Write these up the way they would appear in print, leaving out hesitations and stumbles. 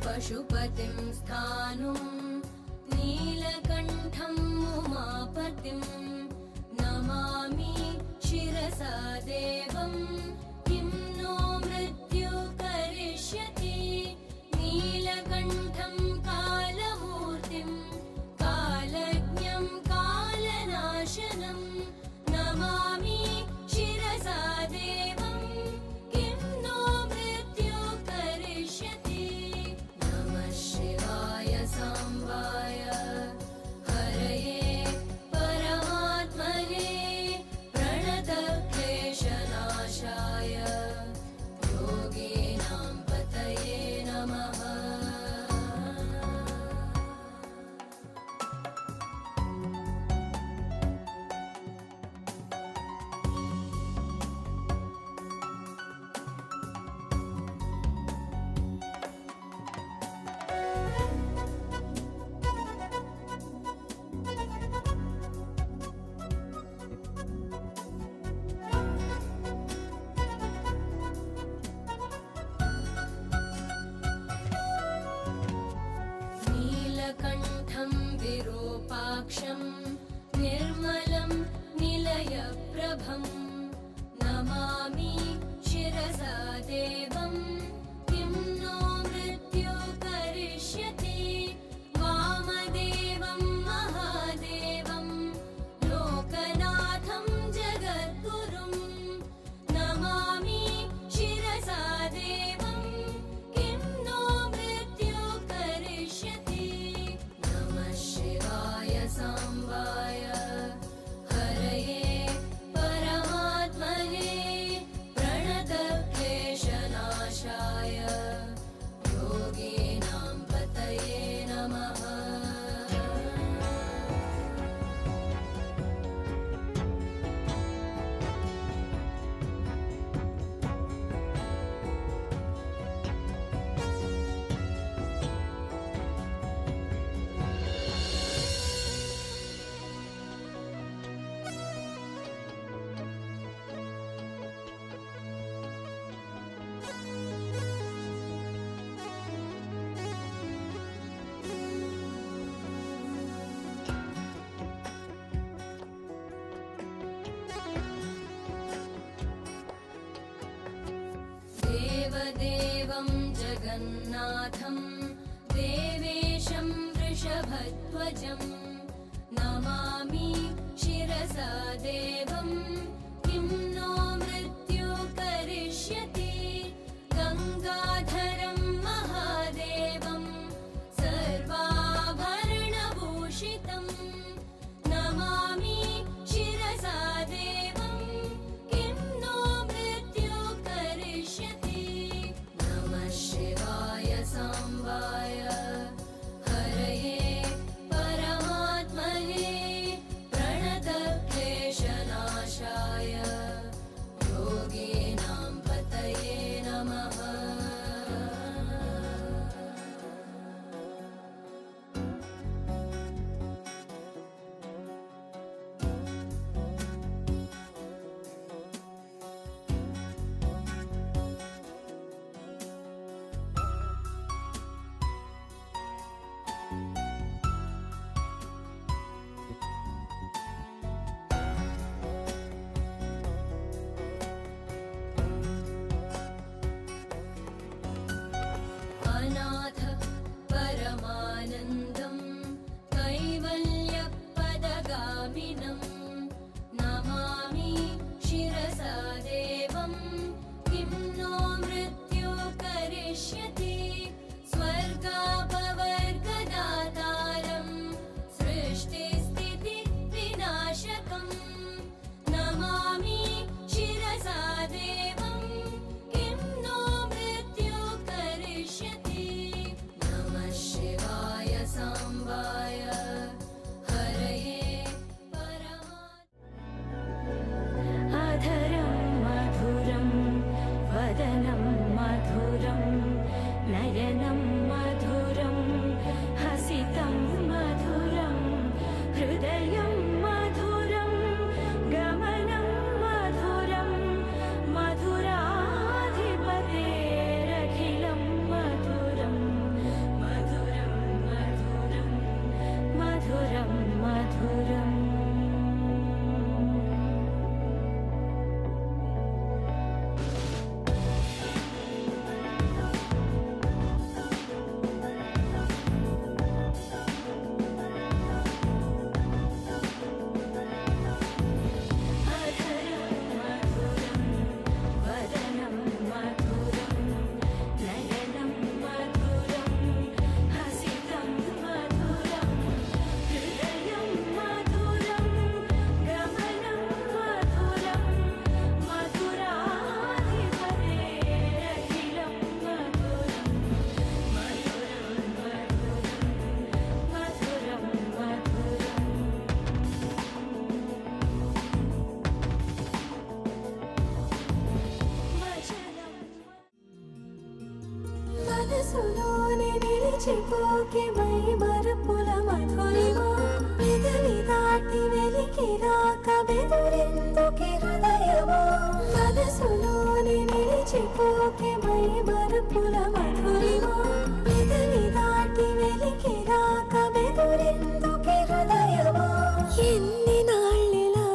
पशुपतिं स्थाणुं नीलकण्ठं उमापतिं नमामि शिरसा देवं किं नो मृत्यु करिष्यति नीलकण्ठं कालमूर्तिं कालज्ञं कालनाशनं नमामि शिरसा देवं किं नो मृत्यु करिष्यति नमः शिवाय सांबाय हरये परमात्मने प्रणतक्लेशनाशाय योगिनां पतये नमः। नीलकण्ठं विरूपाक्षं निर्मलं निलयप्रभं नमामि शिरसा देवं किं नो मृत्यु करिष्यति वामदेवं महादेवं लोकनाथं जगद्गुरुं नमामि शिरसा देवं किं नो मृत्यु करिष्यति नमः शिवाय सांबाय हरये परमात्मने प्रणतक्लेशनाशाय योगिनां पतये नमः। देवदेवं जगन्नाथं देवेशं वृषभध्वजं नमामि शिरसा देवं किं नो मृत्यु करिष्यति गङ्गाधरं महादेवं सर्वाभरणभूषितं नमामि शिरसा देवं किं नो मृत्यु करिष्यति नमः शिवाय सांबाय हरये परमात्मने प्रणतक्लेशनाशाय నిలిచిపోకే మై మరుపుల మధురిమా పెదవి దాటి వెలికి రాక బెదురెందుకే హృదయమా మనసులోని నిలిచిపోకే మై మరుపుల మధురిమా పెదవి దాటి వెలికి రాక బెదురెందుకే హృదయమా ఎన్ని నాళ్ళిలా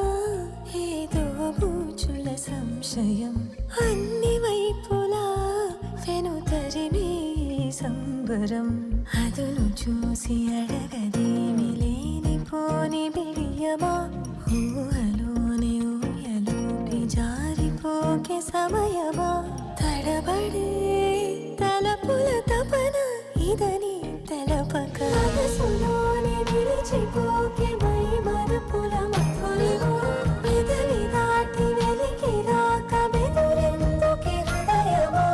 ఏదో బూచుల సంశయం అన్ని వైపులా వెనుతరిమే సంబరం అదును చూసి అడగదేమి లేనిపోని బిడియమా ఊహలోని ఊయలోకి జారిపోకే సమయమా తడబడే తలపుల తపన ఇదని తెలపక మనసులోని నిలిచిపోకే మై మరుపుల మధురిమా పెదవి దాటి వెలికి రాక బెదురెందుకే హృదయమా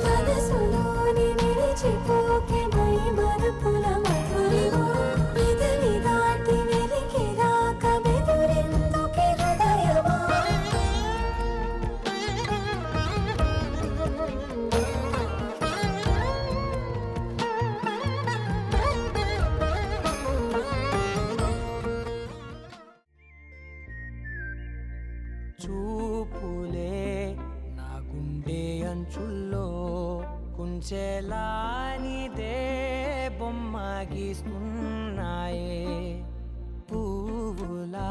మనసులోని నిలిచిపోకే మై మరుపుల మధురిమా పెదవి దాటి వెలికి రాక బెదురెందుకే హృదయమా చూపులే నా గుండె అంచుల్లో కుంచెలానిదే బొమ్మ గీస్తున్నాయే పువ్వులా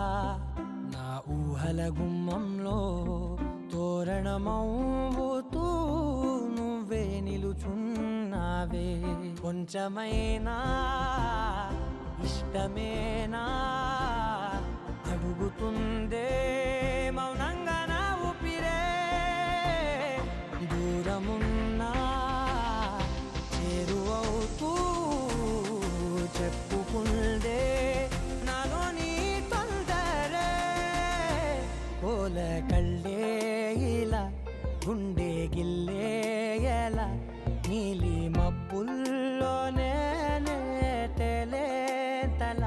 నా ఊహల గుమ్మంలో తోరణమవుతూ నువ్వే నిలుచున్నావే కొంచెమైనా ఇష్టమేనా అడుగుతుందే మౌనంగా నా ఊపిరే దూరమున్నా చేరువవుతూ చెప్పుకుందే నాలో నీ తొందరే కోల కళ్ళే ఇలా గుండె గిల్లే ఎలా నీలి మబ్బుల్లోనే తల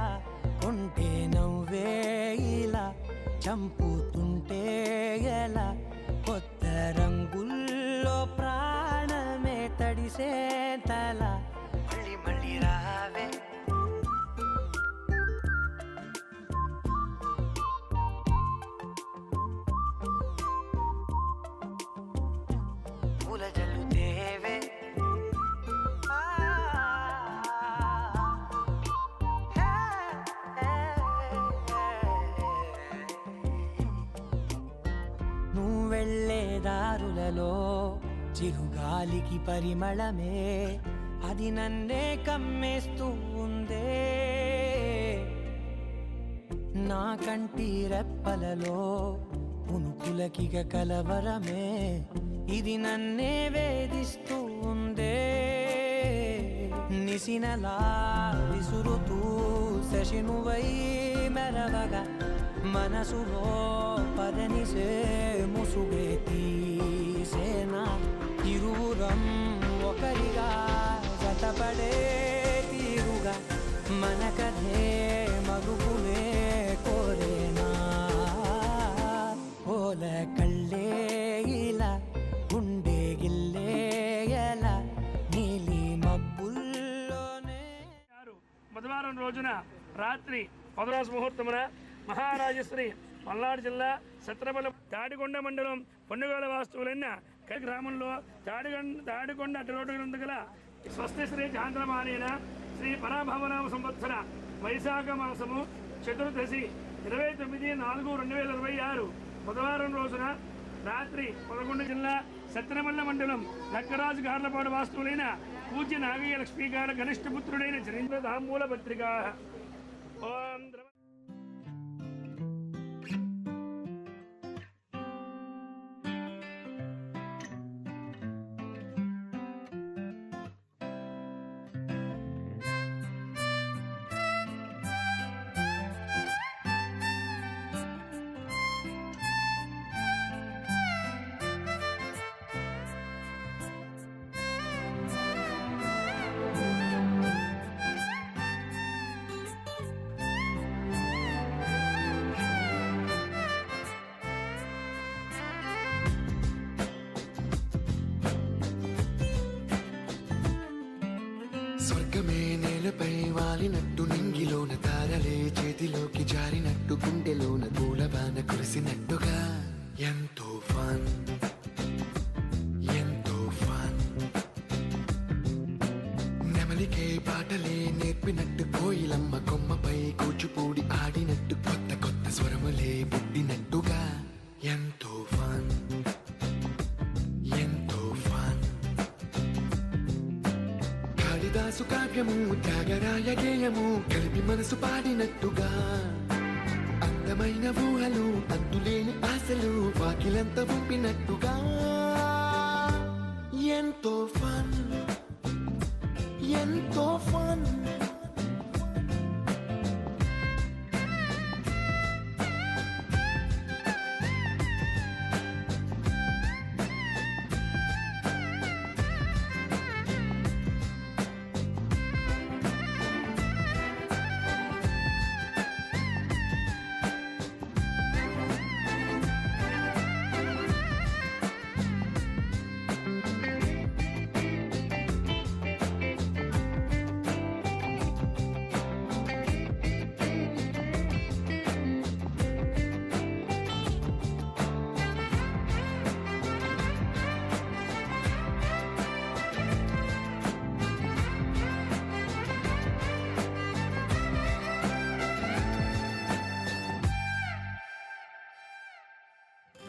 కొంటే నవ్వే ఇలా చంపుతుంటే ఎలా కొత్త రంగుల్లో ప్రాణమే తడిసే తల మళ్ళీ మళ్ళీ రావే పూల జల్లుతేవే నువ్వెళ్ళే దారులలో చిరుగాలికి పరిమళమే అది నన్నే కమ్మేస్తూ ఉందే నా కంటి రెప్పలలో పునుకులకిగ కలవరమే ఇది నన్నే వేధిస్తూ ఉందే నిసినలా విసురుతూ శశినువై మెరవగా మనసులో పదనిసే ముసుగే తీసేనా ఇరువురం ఒకరిగా జతపడే తీరుగా మన కథే మరుగులే కోరేనా కోల కళ్ళే ఇలా గుండె గిల్లే ఎలా నీలి మబ్బుల్లోనే బుధవారం రోజున రాత్రి 11 ముహూర్తమున మహారాజశ్రీ పల్నాడు జిల్లా సత్రపల్లి తాడికొండ మండలం పొన్నుగోల వాస్తువులైన గ్రామంలో తాడికొండ అటు రోడ్డు గ్రంథ గల స్వస్తి శ్రీ చాంద్రమానేన శ్రీ పరాభవనామ సంవత్సర వైశాఖ మాసము చతుర్దశి 29/4/2026 బుధవారం రోజున రాత్రి 11 జిల్లా సత్రమల్ల మండలం లక్కరాజు గార్లపాడు వాస్తువులైన పూజ్య నాగయ్య లక్ష్మీ గారి కనిష్ట పుత్రుడైన చరింద్ర తాంబూల పత్రిక ఓం స్వర్గమే నేలపై వాలినట్టు నింగిలోన తారలే చేతిలోకి జారినట్టు గుండెలోన పూలబాన కురిసినట్టుగా ఎంతో ఫన్ ఎంతో ఫన్ నెమలికే పాటలే నేర్పినట్టు కోయిలమ్మ కొమ్మపై కూచిపూడి ఆడినట్టు కొత్త కొత్త స్వరములే పుట్టినట్టుగా ఎంతో ఫన్ ఎంతో ఫన్ కాళిదాసు కావ్యము త్యాగరాయ గేయము కలిపి మనసు పాడినట్టుగా అందమైన ఊహలు అంతులేని ఆశలు వాకిలంత పంపినట్టుగా ఎంతో ఫన్ ఎంతో ఫన్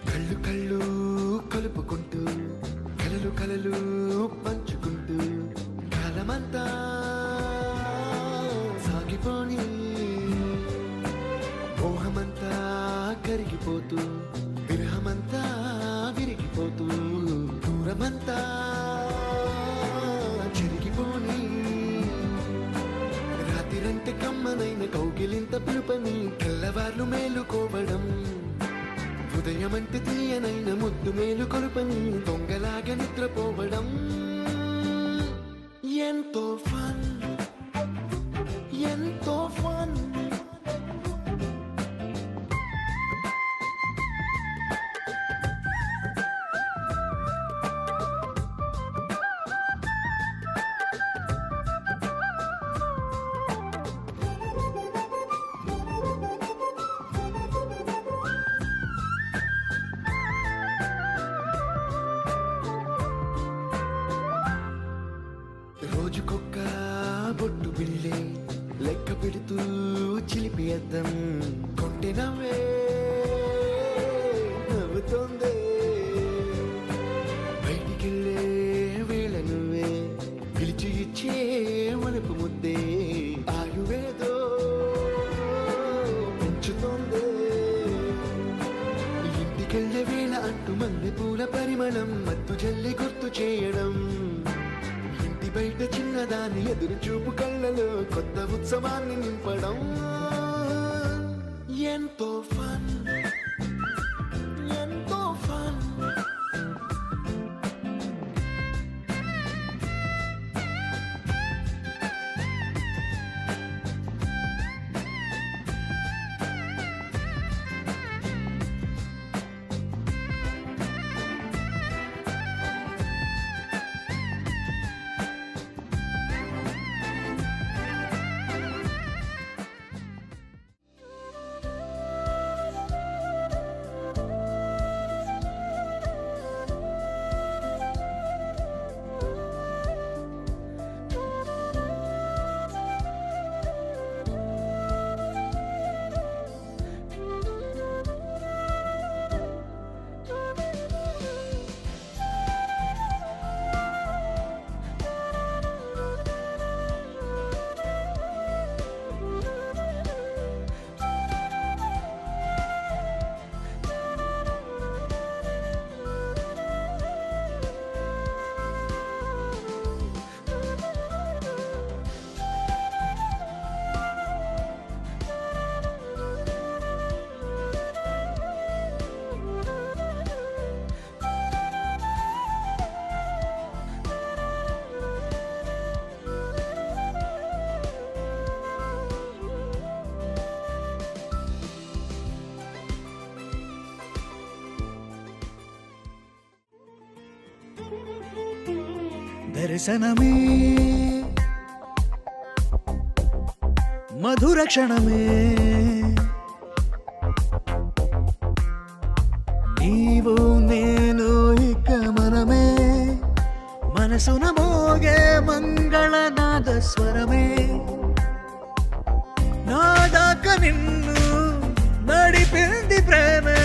కళ్ళు కళ్ళు కలుపుకుంటూ కలలు కలలు పంచుకుంటూ కాలమంతా సాగిపోని మోహమంతా కరిగిపోతూ విరహమంతా విరిగిపోతూ దూరమంతా చెరిగిపోని రాత్రిరంటే కమ్మనైన కౌగిలింత పిలుపని తెల్లవార్లు మేలుకోవడం ఉదయమంటే తీయనైన ముద్దు మేలు కొలుపని దొంగలాగా నిద్రపోవడం ఎంతో ఫన్ ఎంతో ఫన్ రోజుకొక్క బొట్టు బిళ్ళే లెక్క పెడుతూ చిలిపి అద్దం కొంటె నవ్వే నవ్వుతోందే బయటికెళ్ళే వేళ నువ్వే పిలిచి ఇచ్చే వనపు ముద్దే ఆయువేదో పెంచుతోందే ఇంటికెళ్ళే వేళ అంటూ మల్లె పూల పరిమళం మత్తు జల్లి గుర్తు చేయడం బయట చిన్నదాని ఎదురు చూపు కళ్ళలో కొత్త ఉత్సవాన్ని నింపడం ఎంతో ఫన్ ఎంతో ఫన్ దర్శనమే మధుర క్షణమే నీవు నేను ఇక మనమే మనసున మోగే మంగళనాద స్వరమే నాదాక నిన్ను నడిపింది ప్రేమే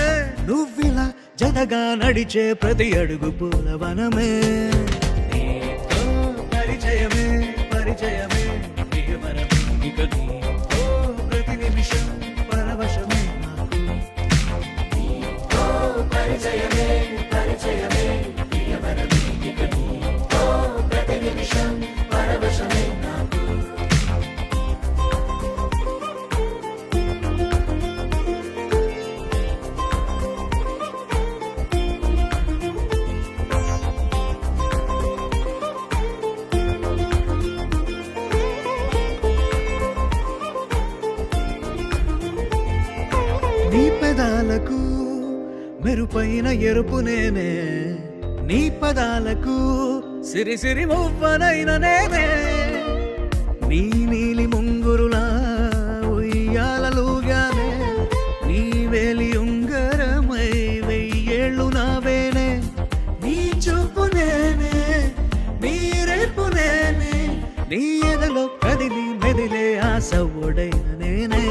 నువ్విలా జతగా నడిచే ప్రతి అడుగు పూలవనమే నీతో పరిచయమే పరిచయమే ప్రియమనమే ఇక నీతో ప్రతి నిమిషం పరవశమే నాకు నీతో పరిచయమే పరిచయమే ప్రియమనమే ఇక నీతో ప్రతి నిమిషం పరవశమే నాకు నీ పెదాలకు మెరుపైన ఎరుపు నేనే నీ పదాలకు సిరి సిరి మువ్వనైన నేనే నీ నీలి ముంగురులా ఉయ్యాలలుగానే నీ వేలి ఉంగరమై వెయ్యేళ్ళు నావేనే నీ చూపు నేనే నీ రేపు నేనే నీ ఎదలో కదిలి మెదిలే ఆశ ఒడైన నేనే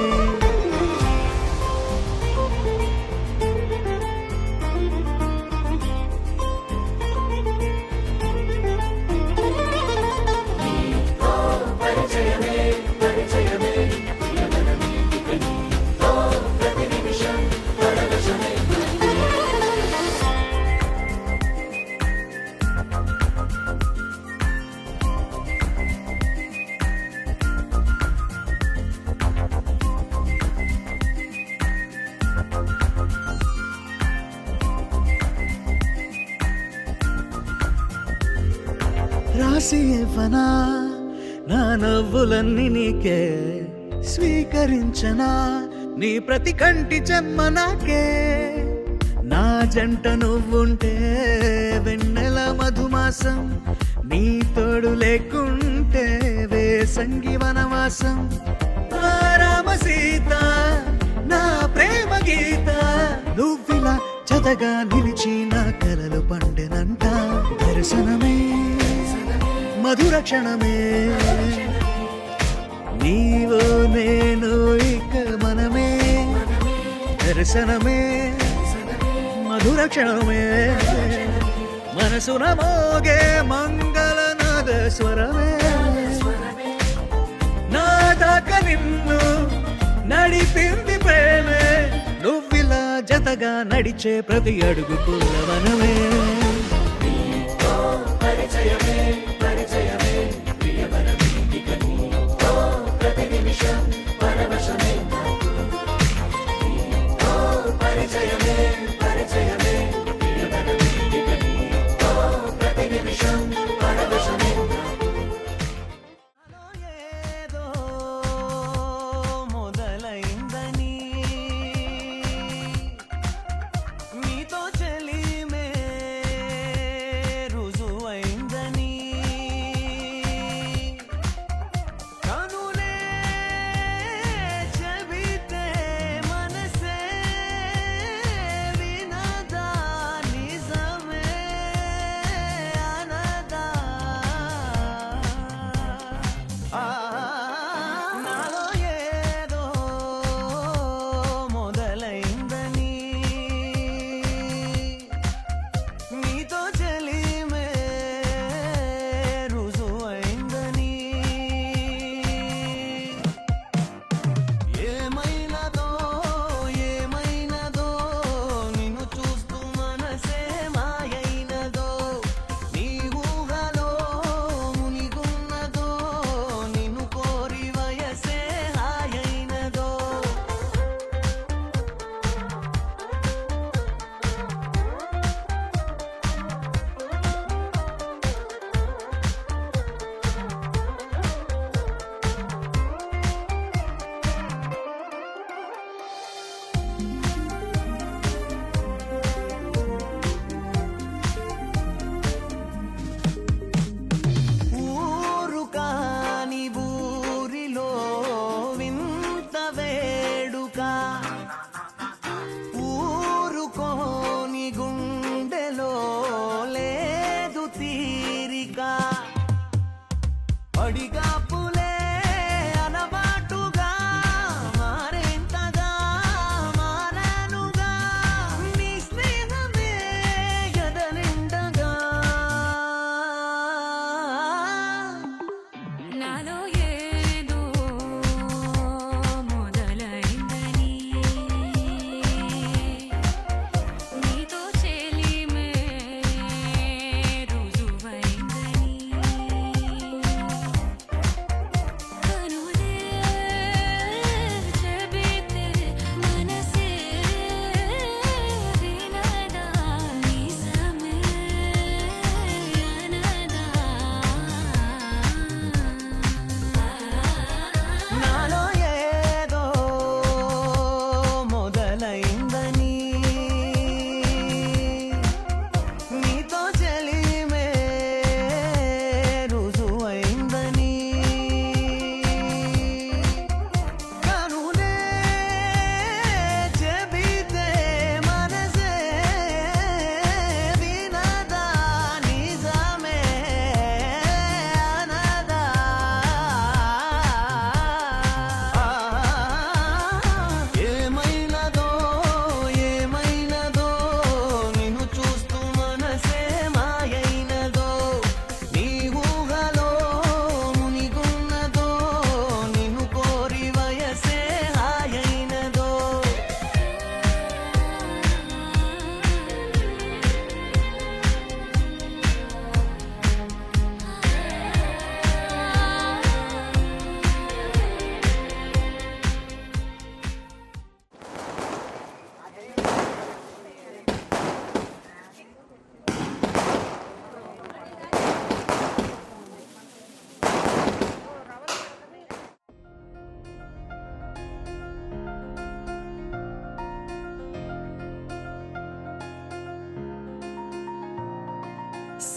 రాసి ఇవ్వనా నా నవ్వులన్నీ నీకే స్వీకరించనా నీ ప్రతి కంటి చెమ్మ నాకే నా జంట నువ్వుంటే వెన్నెల మధుమాసం నీ తోడు లేకుంటే వేసంగి వనవాసం నా రామ సీత నా ప్రేమ గీత నువ్విలా జతగా నిలిచి నా కలలు పండెనంట దర్శనమే మధుర క్షణమే నీవు నేను ఇక మనమే దర్శనమే మధుర క్షణమే మనసున మోగే మంగళనాద స్వరమే నా దాకా నిన్ను నడిపింది ప్రేమే నువ్విలా జతగా నడిచే ప్రతి అడుగు పూలవనమే పరిచయమే పరిచయమే ప్రియమనమే ఇక నీతో ప్రతి నిమిషం పరవశమే నాకు నీతో పరిచయమే పరిచయమే ప్రియమనమే ఇక నీతో ప్రతి నిమిషం పరవశమే నాకు ఏదో మొదలైందని నీతో చెలిమే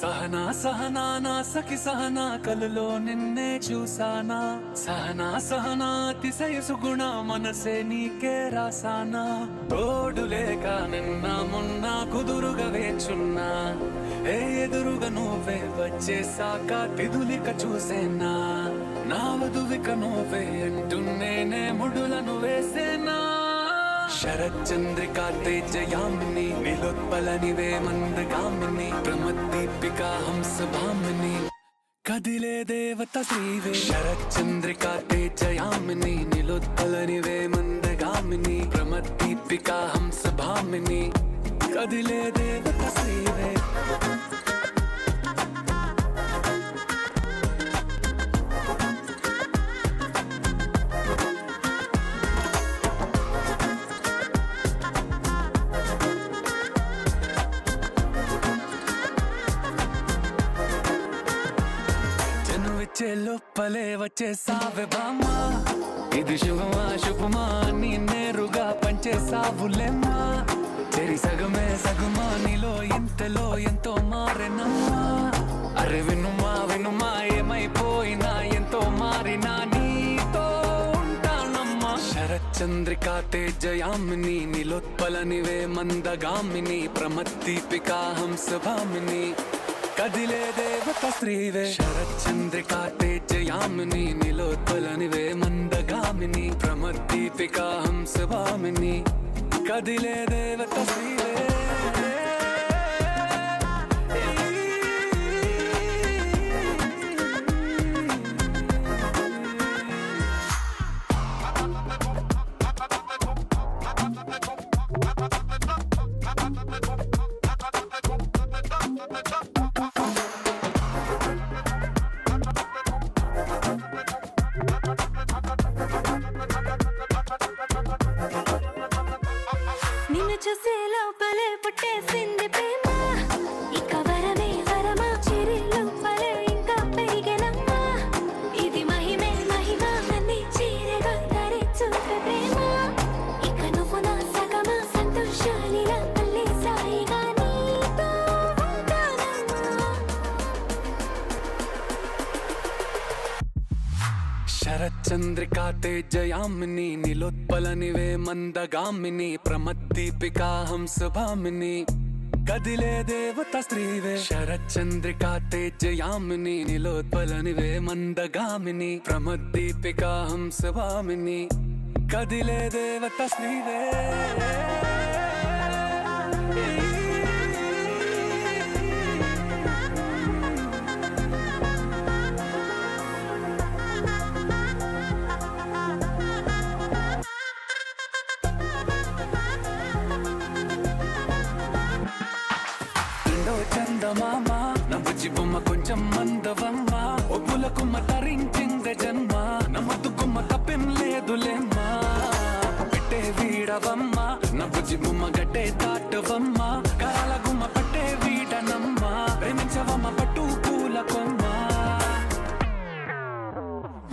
సహనా సహనా నా సఖి సహనా కలలో నిన్నే చూసానా సహనా సహనా అతిశయ సుగుణ మనసే నీకే రాసానా తోడు లేక నిన్న మొన్న కుదురుగా వేచున్నా ఏ ఎదురుగా నువ్వే వచ్చేసాక తిదులిక చూసేనా నా వధువిక నువ్వే అంటున్నేనే ముడులను వేసేనా శరచంద్రికా తేజయామిని నిలోత్పలనివే మందగామిని ప్రమద్దీపికా హంసభామిని కదిలే దేవత శ్రీవే శరచంద్రికా తేజయామిని నిలోత్పలనివే మందగామిని ప్రమద్దీపికా హంసభామిని కదిలే దేవత శ్రీవే లోపలే వచ్చేసావే బామ్మా ఇది శుభమా శుభమా నీ నేరుగా పంచేసావులేమ్మా చెరి సగమే సగమా నీలో ఇంతలో ఎంతో మారెనమ్మా అరే వినుమా వినుమా ఏమైపోయినా ఎంతో మారినా నీతో ఉంటానమ్మా శరచంద్రికా తేజయామిని నిలోత్పలనివే మందగామిని ప్రమద్దీపికా హంసభామిని కదిలే దేవత శ్రీవే శరచంద్రికా తేజయామిని నిలోత్పలనివే మందగామిని ప్రమద్దీపికా హంసభామిని కదిలే దేవత శ్రీవే నిన్ను చూసే లోపలే పుట్టేసింది ప్రేమ ఇక వరమే వరమా చిరి లోపలే ఇంకా పెరిగెనమ్మా ఇది మహిమే మహిమ నన్ను చీరగా ధరించుక ప్రేమ ఇక నువ్వు నా సగమా సంతోషాలిలా మళ్ళీ సాయిగా నీతో ఉంటానమ్మా శరచంద్రికా తేజయామిని నిలోత్పలనివే మందగామిని ప్రమద్దీపికా హంసభామిని కదిలే దేవత శ్రీవే శరచంద్రికా తేజయామిని నిలోత్పలనివే మందగామిని ప్రమద్దీపికా హంసభామిని కదిలే దేవత శ్రీవే చందమామ నవ్వుచి బొమ్మ కొంచెం మందవమ్మ ఒప్పుల కుమ్మ తరించిందే జన్మ నమ్మద్దు కుమ్మ తప్పేం లేదులేమ్మా పెట్టే వీడవమ్మ నవ్వుచి బొమ్మ గట్టే దాటవమ్మ కరాల గుమ్మ పట్టే వీడనమ్మ ప్రేమించవమ్మ పట్టు పూల కొమ్మ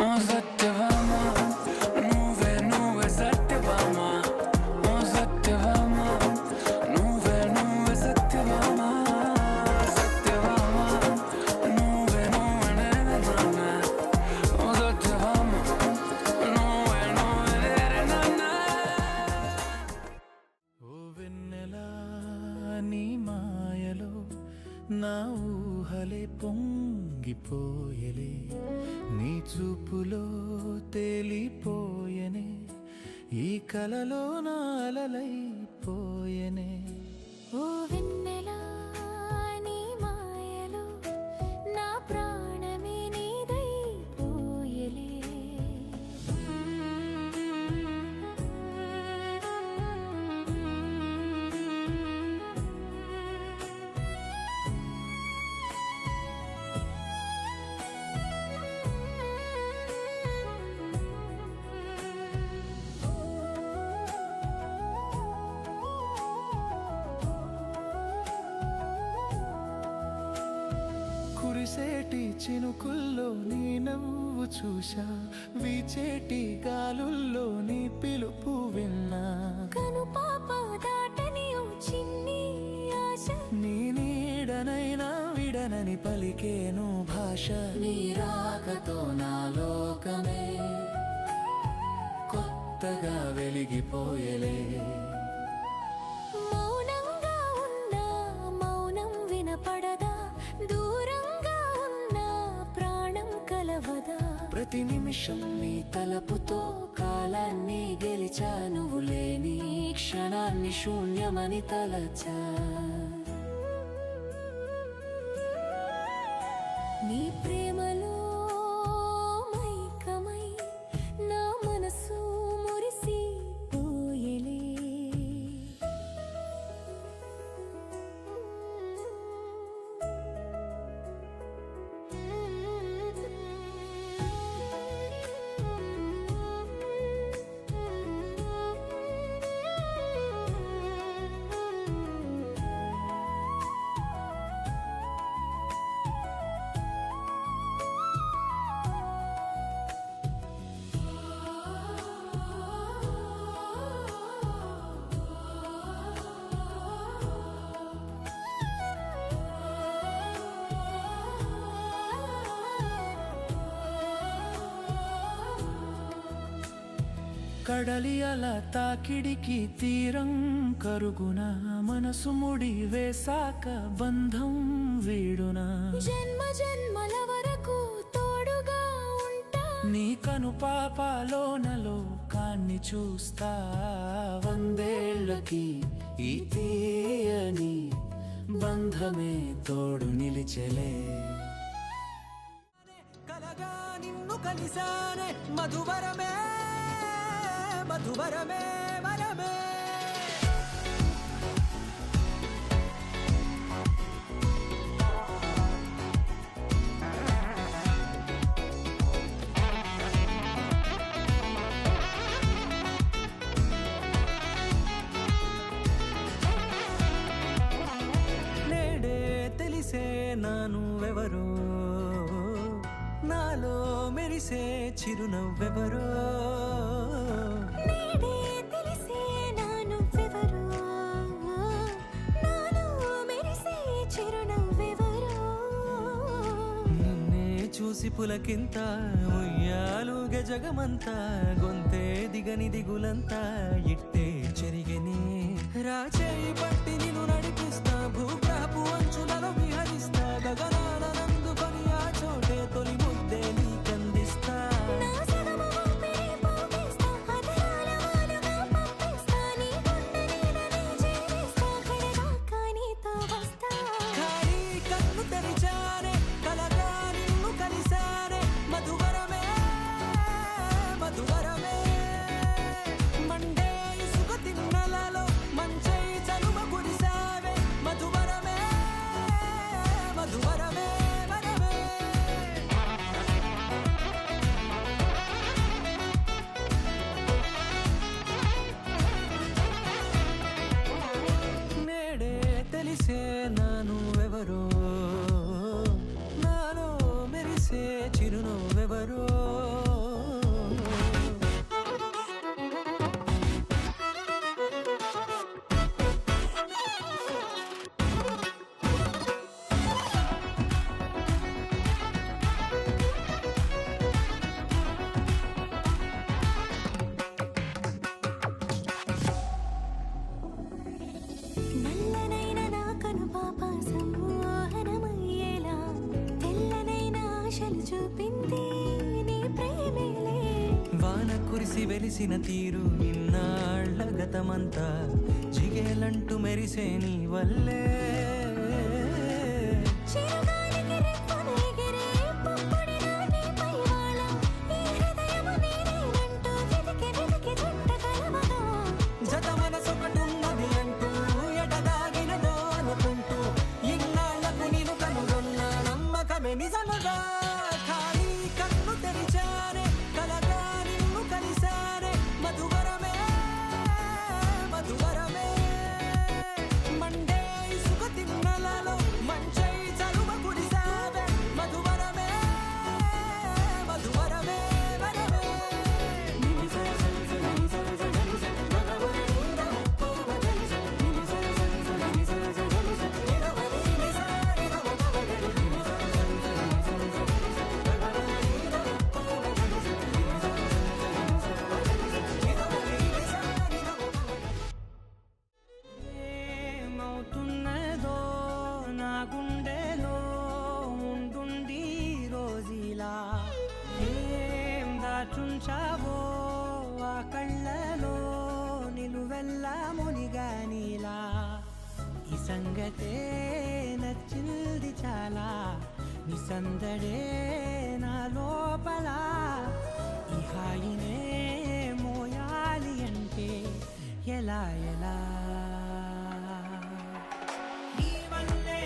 ఓ సత్యవామ నువ్వే నువ్వే సత్యవామ ఓ సత్యవామ నువ్వే నువ్వే సత్యవామ నా ఊహలే పొంగిపోయలే నీ చూపులో తేలిపోయనే ఈ కలలో నాలలైపోయనే ఓ వెన్నెలా నీ మాయలో నా ప్రాణమే నీదైపోయలే కురిసేటి చినుకుల్లో నీ నవ్వు చూశా వీచేటి గాలుల్లో నీ పిలుపు విన్నా కను పాప దాటని ఓ చిన్ని ఆశ నీ నీడనైనా విడనని పలికేను భాష నీ రాకతో నా లోకమే కొత్తగా వెలిగిపోయలే. మౌనంగా ఉన్నా మౌనం వినపడదా, దూరంగా ఉన్నా ప్రాణం కలవదా. ప్రతి నిమిషం నీ తలపుతో కాలాన్ని గెలిచా, నువ్వు లేని ఈ క్షణాన్ని శూన్యమని తలచా. నీ ప్రేమలో మైకమై నా మనసు మురిసి పోయలే. కడలి అల తాకిడికి తీరం కరుగున, మనసు ముడి వేసాక బంధం వీడునా. జన్మ జన్మల వరకు తోడుగా ఉంటా, నీ కను పాపాలోనలో కాన్ని చూస్తా. వందేళ్ళకి ఈ తీయని బంధమే తోడు నిలిచెలే. కలగా నిన్ను కలిసానే మధువరమే మధువరమే వరమే. నేడే తెలిసే నానువెవరో, నాలో మెరిసే చిరునవ్వెవరో. నేడే తెలిసే నా నువ్వెవరో, నాలో మెరిసే చిరునవ్వెవరో. నిన్నే చూసి పులకింత ఉయ్యాలుగ జగమంతా, గొంతే దిగని దిగులంతా ఇట్టే చెరిగని. రాచేయి పట్టి నిన్ను నడిపిస్తా, భూగ్రహపు అంచులలో విహరిస్తా. గగనాన నందుకొని ఆ చోటే తొలి ముద్దే నీకందిస్తా. నా సగమ ఊపిరి పోగేస్తా, అధరాల వాలుగా పంపిస్తా. నీ గుండె నీడనే చేరేస్తా, కడదాకా నీతో వస్తా. ఖాళీ కన్ను తెరిచానే, కలగా నిన్ను కలిసానే మధువరమే మధువరమే. మండే ఇసుక తిన్నెలలో మంచై చలువ కురిసావే మధువరమే మధువరమే వరమే. నేడే తెలిసే నానువెవరో, నాలో మెరిసే చిరునవ్వెవరో. నల్లనైన నా కనుపాప సమ్మోహనమయ్యేలా, తెల్లనైన ఆశలు చూపింది నీ ప్రేమేలే. వాన కురిసి వెలిసిన తీరు ఇన్నాళ్ళ గతమంతా, జిగేలంటూ మెరిసే నీ వల్లే. చిరుగాలికి రెప్పున ఎగిరే పుప్పొడిన నీ పైవాళ, ఈ హృదయము నీదేనంటూ వెతికి వెతికి చుట్టగలవగా. జత మనసొకటున్నది అంటూ ఎటదాగినదో అనుకుంటూ, ఇన్నాళ్లకు నేను కనుగొన్న నమ్మకమే నిజముగా. ఖాళీ కన్ను తెరిచానే, కలగా నిన్ను కలిసానే మధువరమే మధువరమే. మండే ఇసుక తిన్న ఉంచావో ఆ కళ్ళలో నిలువెల్లా మునిగానిలా ఈ సంగతే నచ్చింది చాలా నీ సందడే నా లోపల ఈ హాయినే మోయాలి అంటే ఎలా ఎలా నీ వల్లే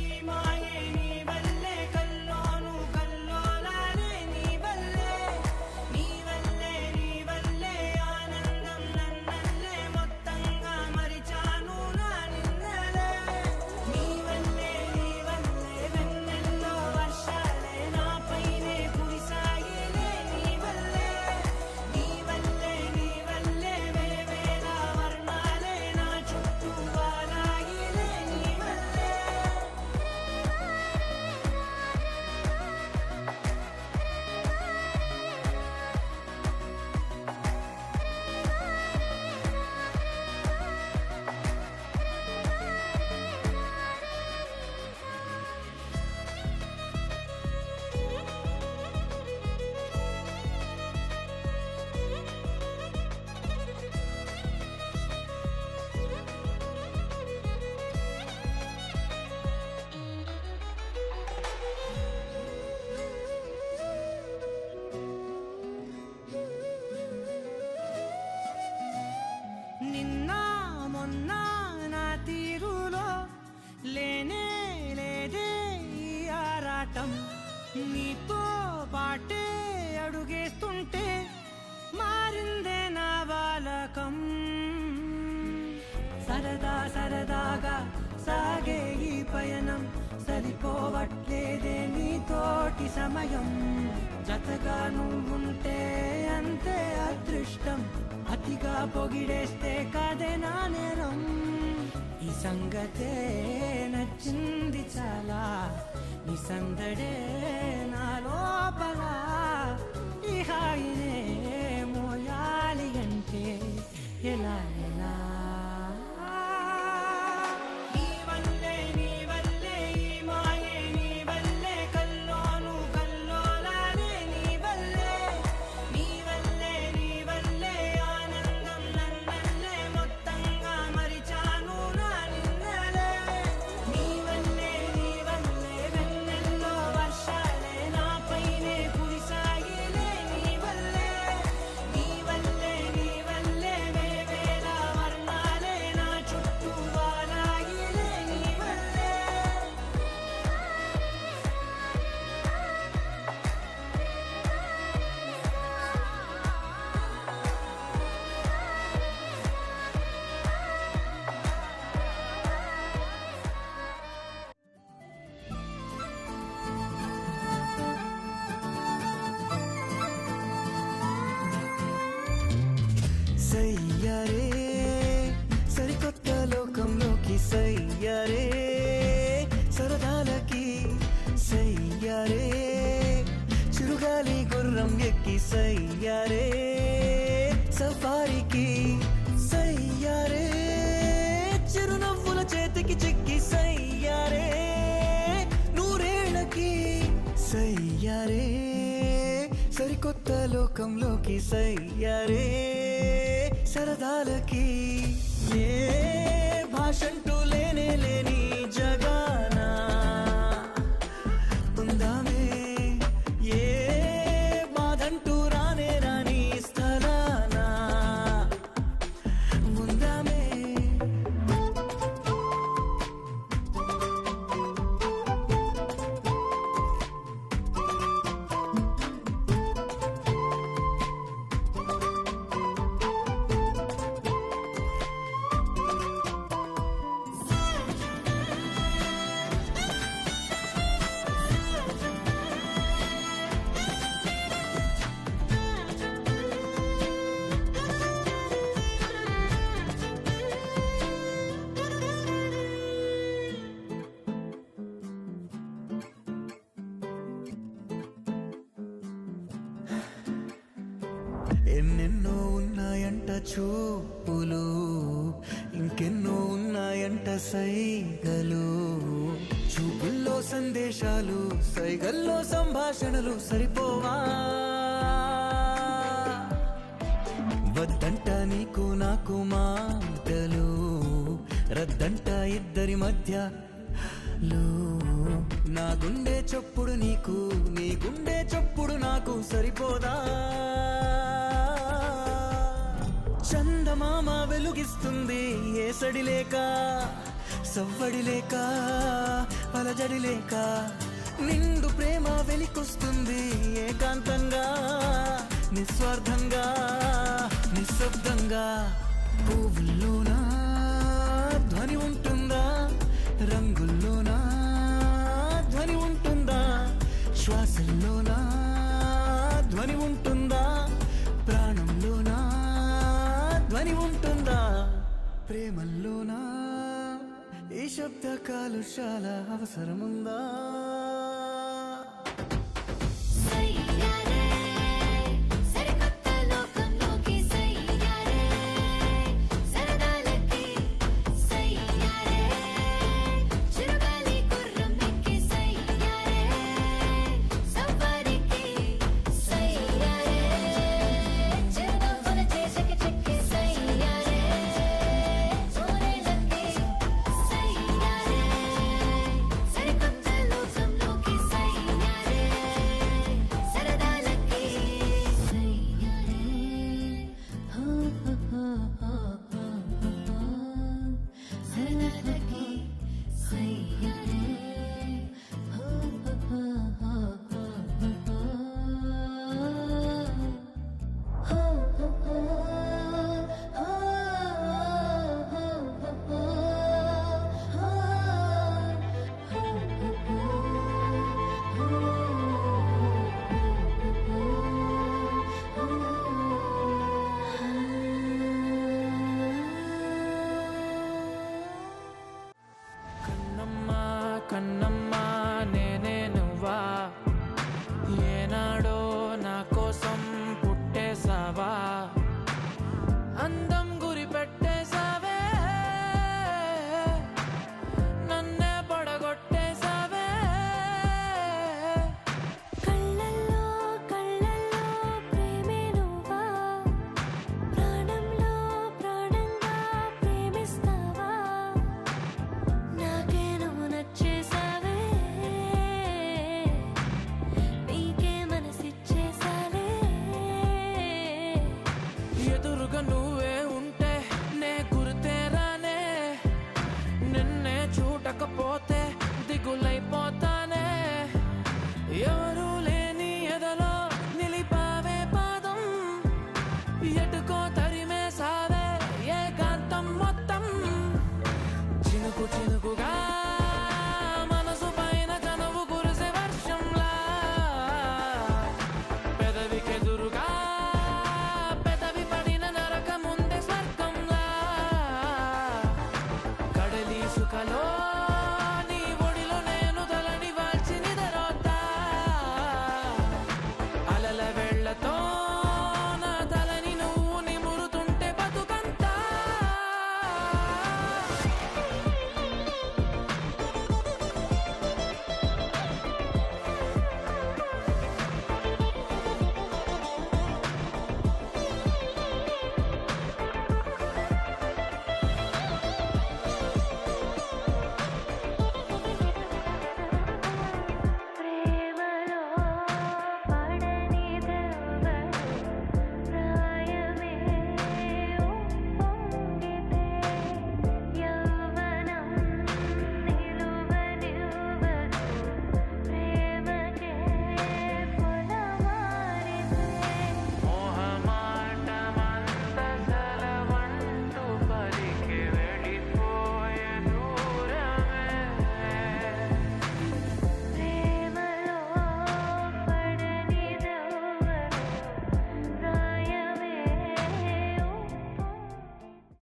ఈ మాయే నీ వల్లే కల్లోను కల్లోలానే నీ వల్లే ఆనందం నన్నల్లే మొత్తంగా మరిచాను నా నిన్నలే నీ వల్లే వెన్నెల్లో వర్షాలే నాపైనే కురిసాయిలే నీ వల్లే వేవేల వర్ణాలే నా చుట్టూ వాలాయిలే నీ వల్లే నిన్న మొన్న నా తీరులో లేనే లేదే ఈ ఆరాటం నీతో పాటే అడుగేస్తుంటే మారిందే నా బాలకం సరదాగా సాగే ఈ పయనం సరిపోవట్లేదే నీతోటి సమయం జతగా నువ్వుంటే అంతే అదృష్టం అతిగా పొగిడేస్తే కాదే నా నేరం ఈ సంగతే నచ్చింది చాలా నీ సందడే నా లోపల ఈ హాయినే మోయాలి అంటే ఎలా ఎలా నీ వల్లే ఈ మాయే నీ వల్లే కల్లోను కల్లోలానే నీ వల్లే ఆనందం నన్నల్లే మొత్తంగా మరిచాను నా నిన్నలే నీ వల్లే వెన్నెల్లో వర్షాలే నాపైనే కురిసాయిలే నీ వల్లే వేవేల వర్ణాలే నా చుట్టూ వాలాయిలే నీ వల్లే సయ్యారే సరికొత్త లోకంలోకి సయ్యారే సరదాలకి సయ్యారే చిరుగాలి గుర్రం ఎక్కి సయ్యారే సఫారీకి సయ్యారే చిరునవ్వుల చేతికి చిక్కి సయ్యారే నూరేళ్ళకి సయ్యారే సరికొత్త లోకంలోకి సయ్యారే సరదాలకి ఏ భాషంటూ లేనే లేని జగానా ఉందామే ఏ బాధంటూ రానే రాని స్థలానా ఉందామే ఎన్నెన్నో ఉన్నాయంట చూపులు ఇంకెన్నో ఉన్నాయంట సైగలు చూపుల్లో సందేశాలు సైగల్లో సంభాషణలు సరిపోవా నాకు మాటలు రద్దంట ఇద్దరి మధ్య నా గుండె చప్పుడు నీకు, నీ గుండె చప్పుడు నాకు సరిపోదా? చందమామ వెలుగిస్తుంది ఏసడి లేక, సవ్వడి లేక, అలజడి లేక, నిండు ప్రేమ వెలికొస్తుంది ఏకాంతంగా, నిస్వార్థంగా, నిశ్శబ్దంగా. పువ్వుల్లోనా ధ్వని ఉంటుందా, రంగుల్లోనా ధ్వని ఉంటుందా, శ్వాసల్లోనా ధ్వని ఉంటుందా, ప్రాణంలోనా ధ్వని ఉంటుందా, ప్రేమల్లోనా ఈ శబ్ద కాలుష్యాల అవసరముందా?